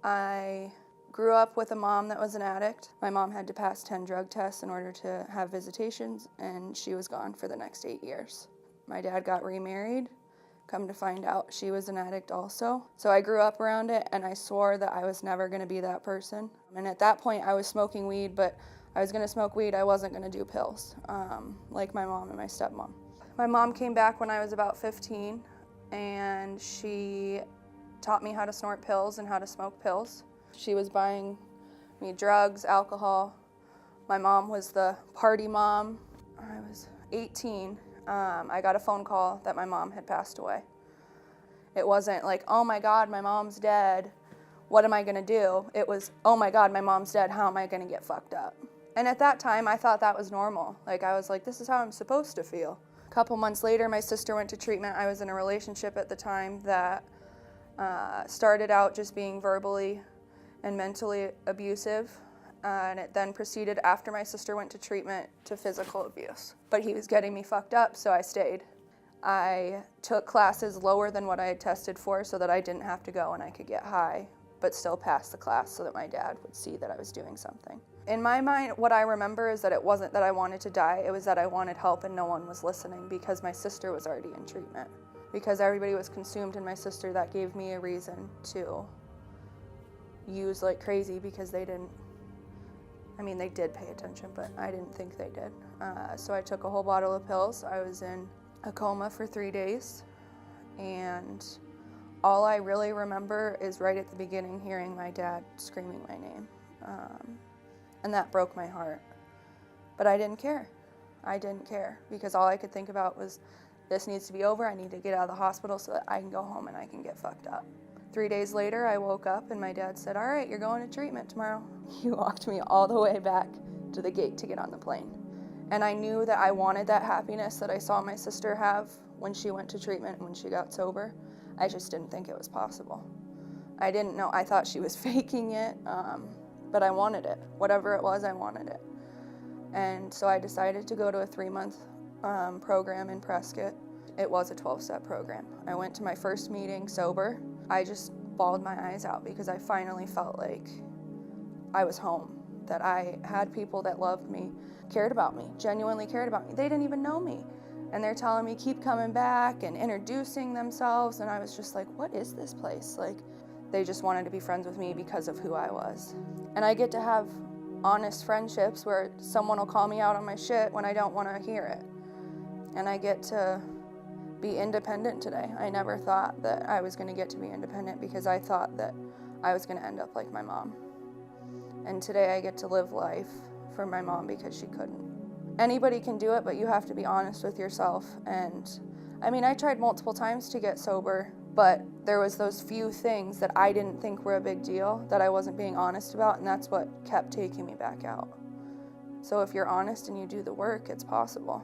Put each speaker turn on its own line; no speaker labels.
I grew up with a mom that was an addict. My mom had to pass 10 drug tests in order to have visitations, and she was gone for the next 8 years. My dad got remarried. Come to find out, she was an addict also. So I grew up around it, and I swore that I was never going to be that person. And at that point, I was smoking weed, but I was going to smoke weed. I wasn't going to do pills, like my mom and my stepmom. My mom came back when I was about 15, and she taught me how to snort pills and how to smoke pills. She was buying me drugs, alcohol. My mom was the party mom. I was 18. I got a phone call that my mom had passed away. It wasn't like, oh my God, my mom's dead. What am I gonna do? It was, oh my God, my mom's dead. How am I gonna get fucked up? And at that time, I thought that was normal. Like, I was like, this is how I'm supposed to feel. A couple months later, my sister went to treatment. I was in a relationship at the time that started out just being verbally and mentally abusive. And it then proceeded after my sister went to treatment to physical abuse. But he was getting me fucked up, so I stayed. I took classes lower than what I had tested for so that I didn't have to go and I could get high, but still pass the class so that my dad would see that I was doing something. In my mind, what I remember is that it wasn't that I wanted to die, it was that I wanted help and no one was listening because my sister was already in treatment. Because everybody was consumed in my sister, that gave me a reason to use like crazy because they didn't, they did pay attention, but I didn't think they did. So I took a whole bottle of pills. I was in a coma for 3 days, and all I really remember is right at the beginning hearing my dad screaming my name. And that broke my heart. But I didn't care. I didn't care because all I could think about was, this needs to be over. I need to get out of the hospital so that I can go home and I can get fucked up. 3 days later, I woke up and my dad said, all right, you're going to treatment tomorrow. He walked me all the way back to the gate to get on the plane. And I knew that I wanted that happiness that I saw my sister have when she went to treatment and when she got sober. I just didn't think it was possible. I didn't know, I thought she was faking it, but I wanted it. Whatever it was, I wanted it. And so I decided to go to a 3-month program in Prescott. It was a 12-step program. I went to my first meeting sober. I just bawled my eyes out because I finally felt like I was home, that I had people that loved me, cared about me, genuinely cared about me. They didn't even know me. And they're telling me, keep coming back and introducing themselves. And I was just like, what is this place? Like, they just wanted to be friends with me because of who I was. And I get to have honest friendships where someone will call me out on my shit when I don't want to hear it. And I get to be independent today. I never thought that I was going to get to be independent because I thought that I was going to end up like my mom. And today I get to live life for my mom because she couldn't. Anybody can do it, but you have to be honest with yourself. And I tried multiple times to get sober, but there was those few things that I didn't think were a big deal that I wasn't being honest about, and that's what kept taking me back out. So if you're honest and you do the work, it's possible.